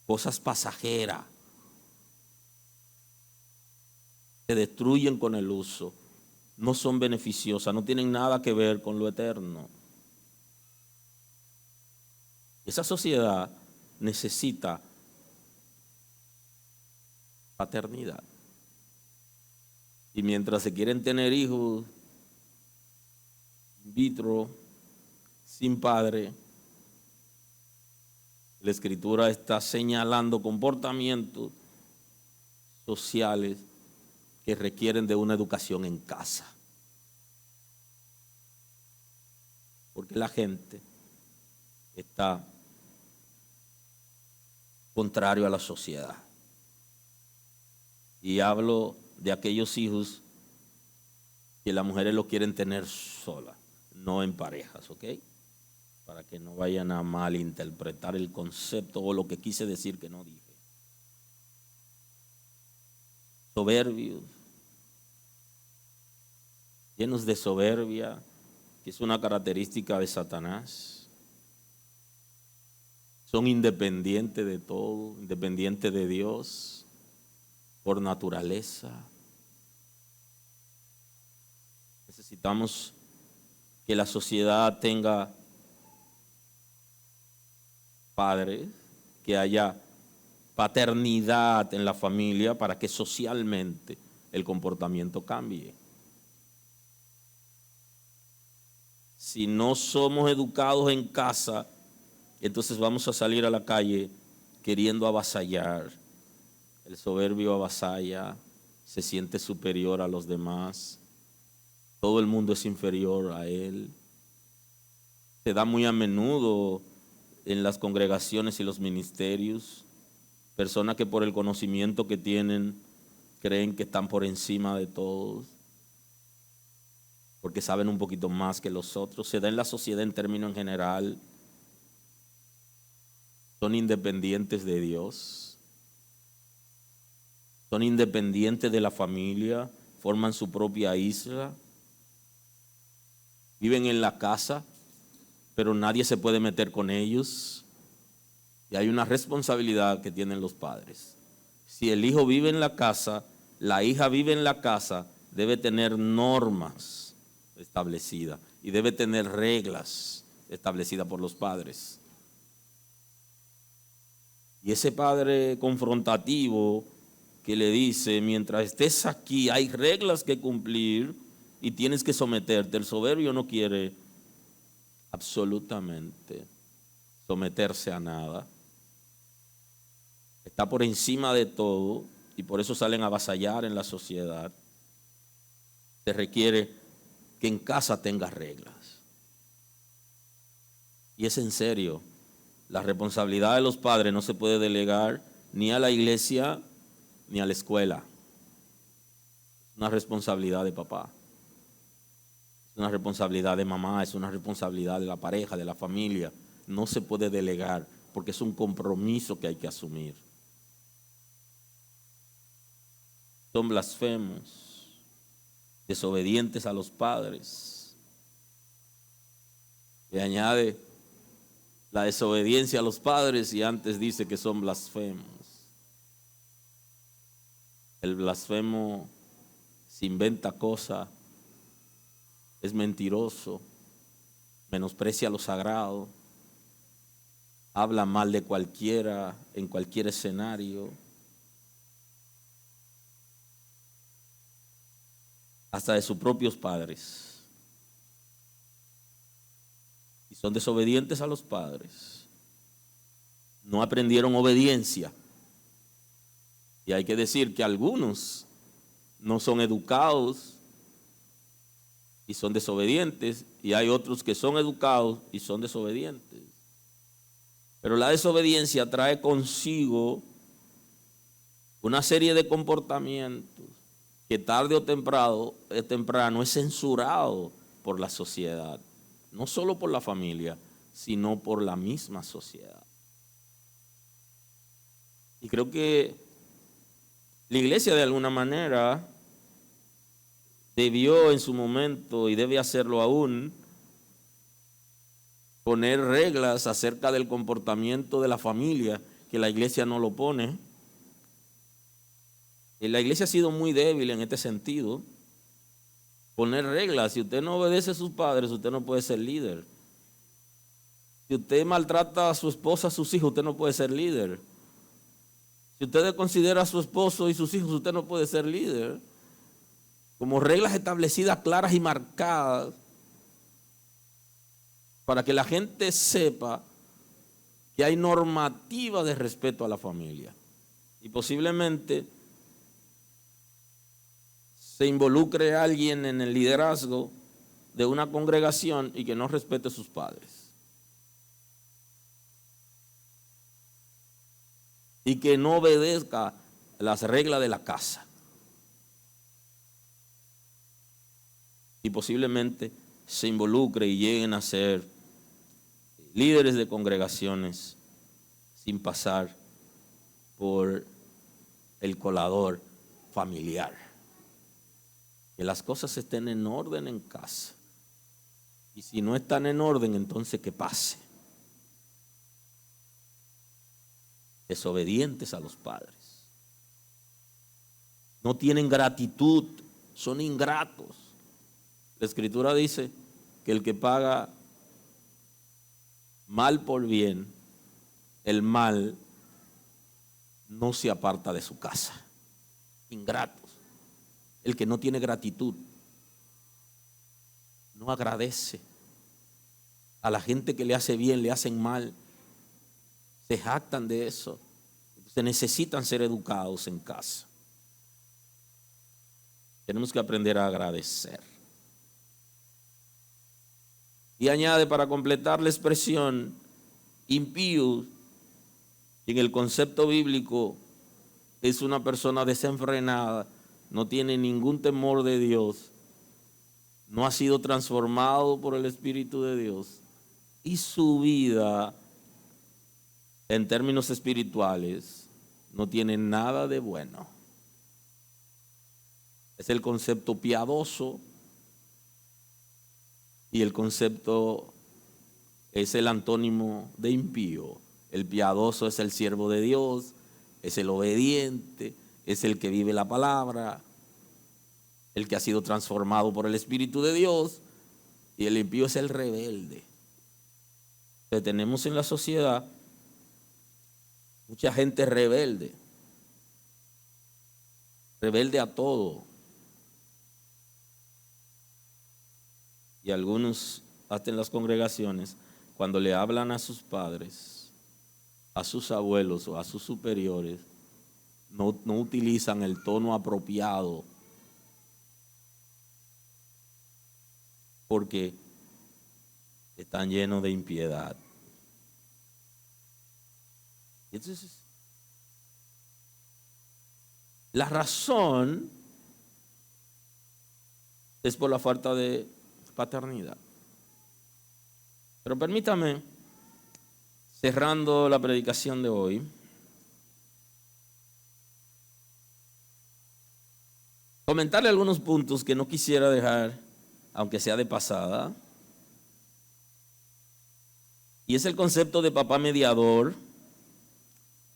Cosas pasajeras. Se destruyen con el uso. No son beneficiosas, no tienen nada que ver con lo eterno. Esa sociedad necesita paternidad. Y mientras se quieren tener hijos in vitro, sin padre, la Escritura está señalando comportamientos sociales que requieren de una educación en casa. Porque la gente está contrario a la sociedad. Y hablo de aquellos hijos que las mujeres lo quieren tener solas, no en parejas, ¿ok? Para que no vayan a malinterpretar el concepto o lo que quise decir que no dije. Soberbios, llenos de soberbia, que es una característica de Satanás. Son independientes de todo, independientes de Dios, por naturaleza. Necesitamos que la sociedad tenga padres, que haya paternidad en la familia para que socialmente el comportamiento cambie. Si no somos educados en casa, entonces vamos a salir a la calle queriendo avasallar. El soberbio avasalla, se siente superior a los demás. Todo el mundo es inferior a él. Se da muy a menudo en las congregaciones y los ministerios. Personas que por el conocimiento que tienen creen que están por encima de todos, porque saben un poquito más que los otros. Se da en la sociedad en términos en general. Son independientes de Dios. Son independientes de la familia. Forman su propia isla. Viven en la casa, pero nadie se puede meter con ellos. Y hay una responsabilidad que tienen los padres. Si el hijo vive en la casa, la hija vive en la casa, debe tener normas establecidas y debe tener reglas establecidas por los padres. Y ese padre confrontativo que le dice, mientras estés aquí hay reglas que cumplir y tienes que someterte. El soberbio no quiere absolutamente someterse a nada. Está por encima de todo y por eso salen a avasallar en la sociedad. Se requiere que en casa tengas reglas. Y es en serio. La responsabilidad de los padres no se puede delegar ni a la iglesia ni a la escuela. Es una responsabilidad de papá. Es una responsabilidad de mamá, es una responsabilidad de la pareja, de la familia. No se puede delegar porque es un compromiso que hay que asumir. Son blasfemos, desobedientes a los padres. Le añade la desobediencia a los padres y antes dice que son blasfemos. El blasfemo se inventa cosas, es mentiroso, menosprecia lo sagrado, habla mal de cualquiera en cualquier escenario. Hasta de sus propios padres. Y son desobedientes a los padres. No aprendieron obediencia. Y hay que decir que algunos no son educados y son desobedientes, y hay otros que son educados y son desobedientes. Pero la desobediencia trae consigo una serie de comportamientos que tarde o temprano es censurado por la sociedad, no solo por la familia, sino por la misma sociedad. Y creo que la iglesia de alguna manera debió en su momento, y debe hacerlo aún, poner reglas acerca del comportamiento de la familia, que la iglesia no lo pone. La iglesia ha sido muy débil en este sentido. Poner reglas. Si usted no obedece a sus padres, usted no puede ser líder. Si usted maltrata a su esposa, a sus hijos, usted no puede ser líder. Si usted considera a su esposo y sus hijos, usted no puede ser líder. Como reglas establecidas, claras y marcadas, para que la gente sepa que hay normativa de respeto a la familia. Y posiblemente se involucre a alguien en el liderazgo de una congregación y que no respete a sus padres. Y que no obedezca las reglas de la casa. Y posiblemente se involucre y lleguen a ser líderes de congregaciones sin pasar por el colador familiar. Que las cosas estén en orden en casa. Y si no están en orden, entonces que pase. Desobedientes a los padres. No tienen gratitud, son ingratos. La Escritura dice que el que paga mal por bien, el mal no se aparta de su casa. Ingratos. El que no tiene gratitud, no agradece. A la gente que le hace bien, le hacen mal. Se jactan de eso. Se necesitan ser educados en casa. Tenemos que aprender a agradecer. Y añade para completar la expresión impío, en el concepto bíblico es una persona desenfrenada, no tiene ningún temor de Dios, no ha sido transformado por el Espíritu de Dios y su vida en términos espirituales no tiene nada de bueno. Es el concepto piadoso y el concepto es el antónimo de impío. El piadoso es el siervo de Dios, es el obediente, es el que vive la palabra, el que ha sido transformado por el Espíritu de Dios, y el impío es el rebelde. Entonces, tenemos en la sociedad mucha gente rebelde, rebelde a todo. Y algunos, hasta en las congregaciones, cuando le hablan a sus padres, a sus abuelos o a sus superiores, no utilizan el tono apropiado, porque están llenos de impiedad. Entonces, la razón es por la falta de paternidad. Pero permítame, cerrando la predicación de hoy, comentarle algunos puntos que no quisiera dejar, aunque sea de pasada, Y es el concepto de papá mediador.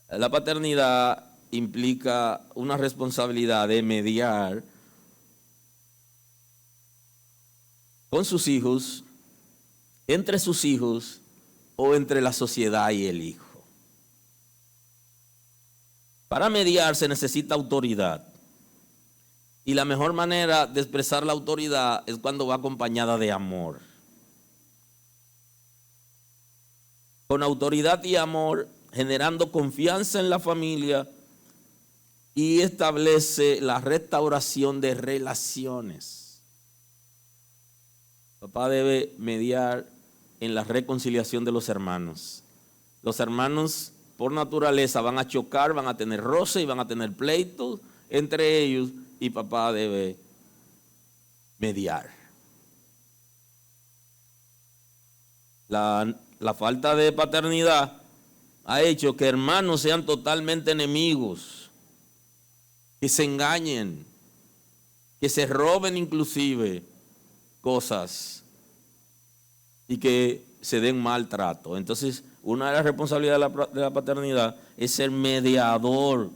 La paternidad implica una responsabilidad de mediar con sus hijos, entre sus hijos o entre la sociedad y el hijo. Para mediar se necesita autoridad. Y la mejor manera de expresar la autoridad es cuando va acompañada de amor. Con autoridad y amor, generando confianza en la familia y establece la restauración de relaciones. Papá debe mediar en la reconciliación de los hermanos. Los hermanos, por naturaleza, van a chocar, van a tener roce y van a tener pleitos entre ellos, y papá debe mediar. La falta de paternidad ha hecho que hermanos sean totalmente enemigos, que se engañen, que se roben inclusive cosas y que se den maltrato. Entonces, una de las responsabilidades de la paternidad es ser mediador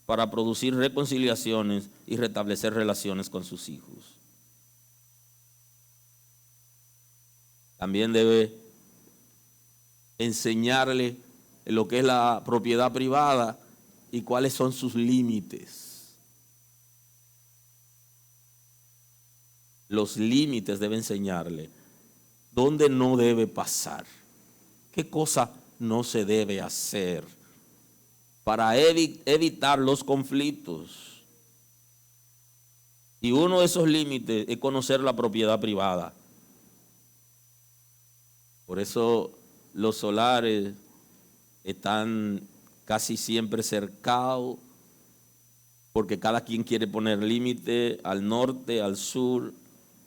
para producir reconciliaciones y restablecer relaciones con sus hijos. También debe enseñarle lo que es la propiedad privada y cuáles son sus límites. Los límites debe enseñarle dónde no debe pasar, qué cosa no se debe hacer para evitar los conflictos. Y uno de esos límites es conocer la propiedad privada. Por eso los solares están casi siempre cercados, porque cada quien quiere poner límite al norte, al sur,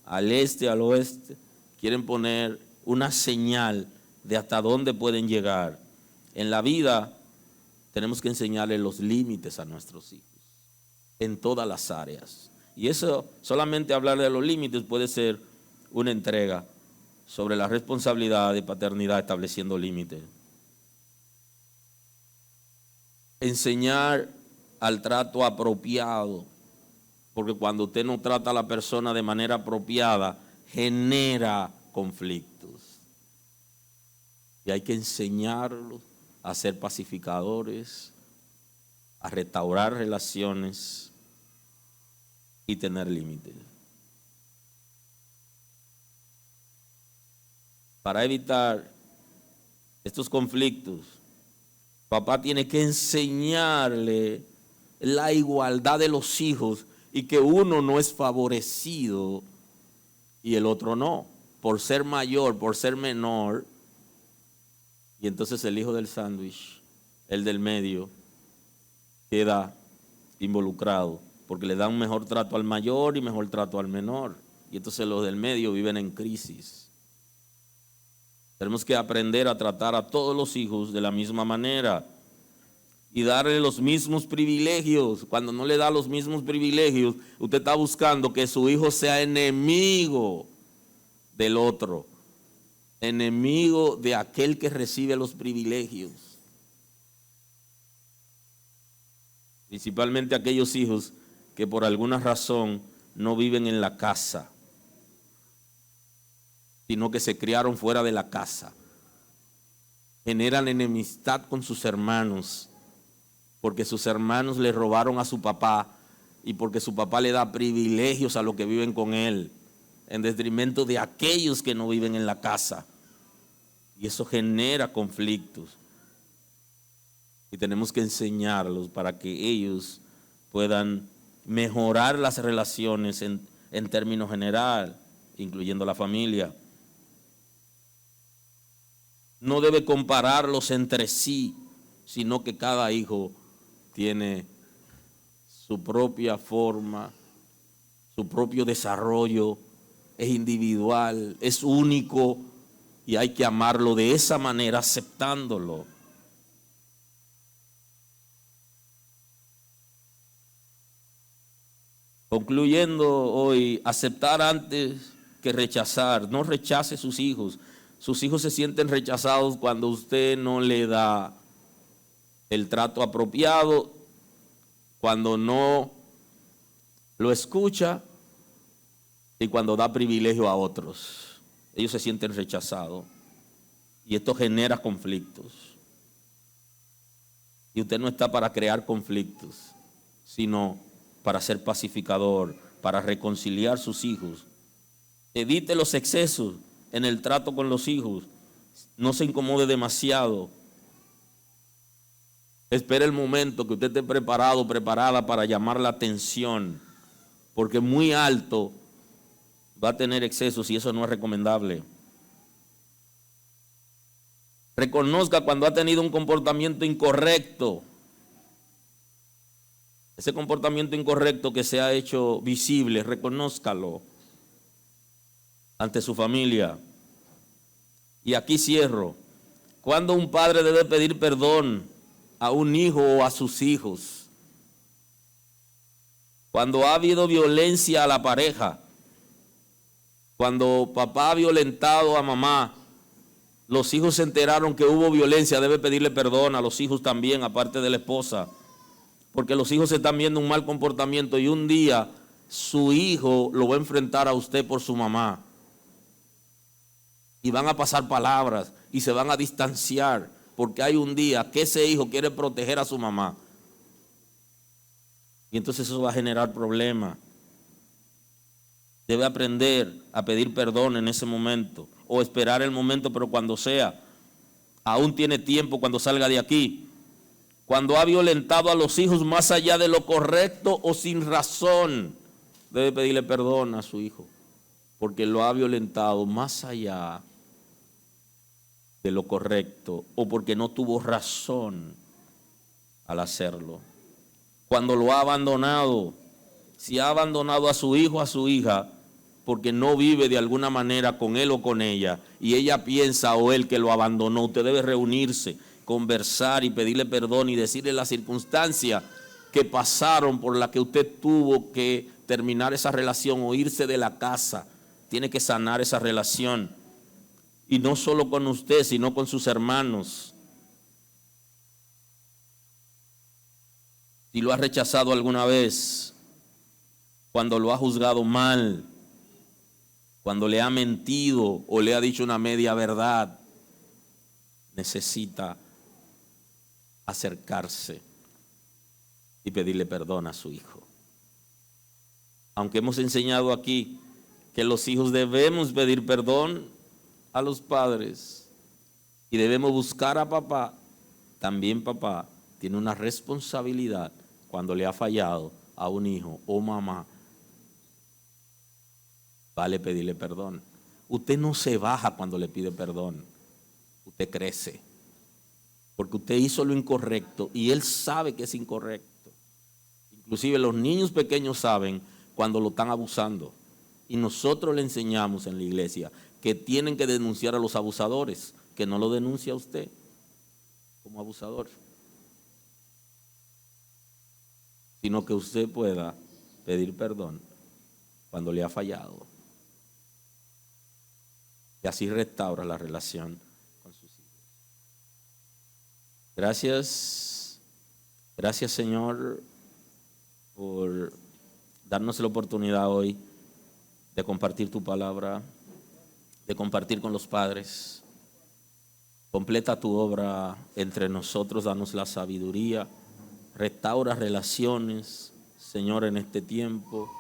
al este, al oeste. Quieren poner una señal de hasta dónde pueden llegar. En la vida tenemos que enseñarle los límites a nuestros hijos, en todas las áreas. Y eso, solamente hablar de los límites puede ser una entrega sobre la responsabilidad de paternidad estableciendo límites. Enseñar al trato apropiado, porque cuando usted no trata a la persona de manera apropiada, genera conflictos. Y hay que enseñarlos a ser pacificadores, a restaurar relaciones y tener límites. Para evitar estos conflictos, papá tiene que enseñarle la igualdad de los hijos y que uno no es favorecido y el otro no, por ser mayor, por ser menor. Y entonces el hijo del sándwich, el del medio, queda involucrado porque le dan un mejor trato al mayor y mejor trato al menor. Y entonces los del medio viven en crisis. Tenemos que aprender a tratar a todos los hijos de la misma manera y darle los mismos privilegios. Cuando no le da los mismos privilegios, usted está buscando que su hijo sea enemigo del otro, enemigo de aquel que recibe los privilegios. Principalmente aquellos hijos que por alguna razón no viven en la casa, sino que se criaron fuera de la casa. Generan enemistad con sus hermanos, porque sus hermanos le robaron a su papá y porque su papá le da privilegios a los que viven con él, en detrimento de aquellos que no viven en la casa. Y eso genera conflictos. Y tenemos que enseñarlos para que ellos puedan mejorar las relaciones en términos general, incluyendo la familia. No debe compararlos entre sí, sino que cada hijo tiene su propia forma, su propio desarrollo, es individual, es único y hay que amarlo de esa manera, aceptándolo. Concluyendo hoy, aceptar antes que rechazar. No rechace sus hijos. Sus hijos se sienten rechazados cuando usted no le da el trato apropiado, cuando no lo escucha y cuando da privilegio a otros. Ellos se sienten rechazados y esto genera conflictos. Y usted no está para crear conflictos, sino para ser pacificador, para reconciliar sus hijos. Evite los excesos en el trato con los hijos. No se incomode demasiado. Espere el momento que usted esté preparado, preparada para llamar la atención, porque muy alto va a tener excesos y eso no es recomendable. Reconozca cuando ha tenido un comportamiento incorrecto. Ese comportamiento incorrecto que se ha hecho visible, reconózcalo ante su familia. Y aquí cierro. Cuando un padre debe pedir perdón a un hijo o a sus hijos. Cuando ha habido violencia a la pareja. Cuando papá ha violentado a mamá. Los hijos se enteraron que hubo violencia, debe pedirle perdón a los hijos también, aparte de la esposa. Porque los hijos están viendo un mal comportamiento y un día su hijo lo va a enfrentar a usted por su mamá. Y van a pasar palabras y se van a distanciar porque hay un día que ese hijo quiere proteger a su mamá. Y entonces eso va a generar problemas. Debe aprender a pedir perdón en ese momento o esperar el momento, pero cuando sea, aún tiene tiempo cuando salga de aquí. Cuando ha violentado a los hijos más allá de lo correcto o sin razón, debe pedirle perdón a su hijo, porque lo ha violentado más allá de lo correcto o porque no tuvo razón al hacerlo. Cuando lo ha abandonado, si ha abandonado a su hijo o a su hija, porque no vive de alguna manera con él o con ella, y ella piensa o él que lo abandonó, usted debe reunirse, conversar y pedirle perdón y decirle las circunstancias que pasaron por las que usted tuvo que terminar esa relación o irse de la casa. Tiene que sanar esa relación. Y no solo con usted, sino con sus hermanos. Si lo ha rechazado alguna vez, cuando lo ha juzgado mal, cuando le ha mentido o le ha dicho una media verdad, necesita acercarse y pedirle perdón a su hijo. Aunque hemos enseñado aquí que los hijos debemos pedir perdón a los padres y debemos buscar a papá, también papá tiene una responsabilidad cuando le ha fallado a un hijo o mamá. Vale pedirle perdón. Usted no se baja cuando le pide perdón. Usted crece. Porque usted hizo lo incorrecto y él sabe que es incorrecto. Inclusive los niños pequeños saben cuando lo están abusando. Y nosotros le enseñamos en la iglesia que tienen que denunciar a los abusadores, que no lo denuncie a usted como abusador, sino que usted pueda pedir perdón cuando le ha fallado. Y así restaura la relación con sus hijos. Gracias Señor por darnos la oportunidad hoy de compartir tu palabra, de compartir con los padres. Completa tu obra entre nosotros, danos la sabiduría, restaura relaciones, Señor, en este tiempo.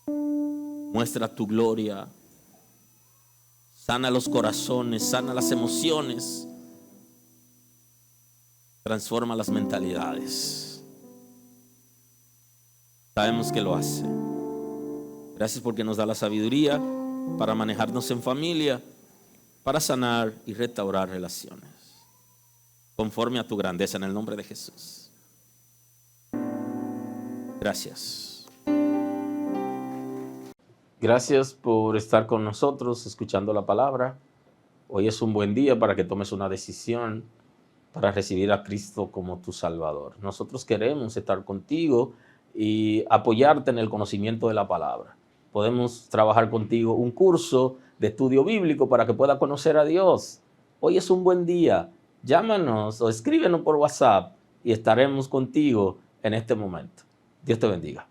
Muestra tu gloria, sana los corazones, sana las emociones, transforma las mentalidades. Sabemos que lo hace. Gracias porque nos da la sabiduría para manejarnos en familia, para sanar y restaurar relaciones, conforme a tu grandeza, en el nombre de Jesús. Gracias. Gracias por estar con nosotros escuchando la palabra. Hoy es un buen día para que tomes una decisión para recibir a Cristo como tu Salvador. Nosotros queremos estar contigo y apoyarte en el conocimiento de la palabra. Podemos trabajar contigo un curso de estudio bíblico para que pueda conocer a Dios. Hoy es un buen día. Llámanos o escríbenos por WhatsApp y estaremos contigo en este momento. Dios te bendiga.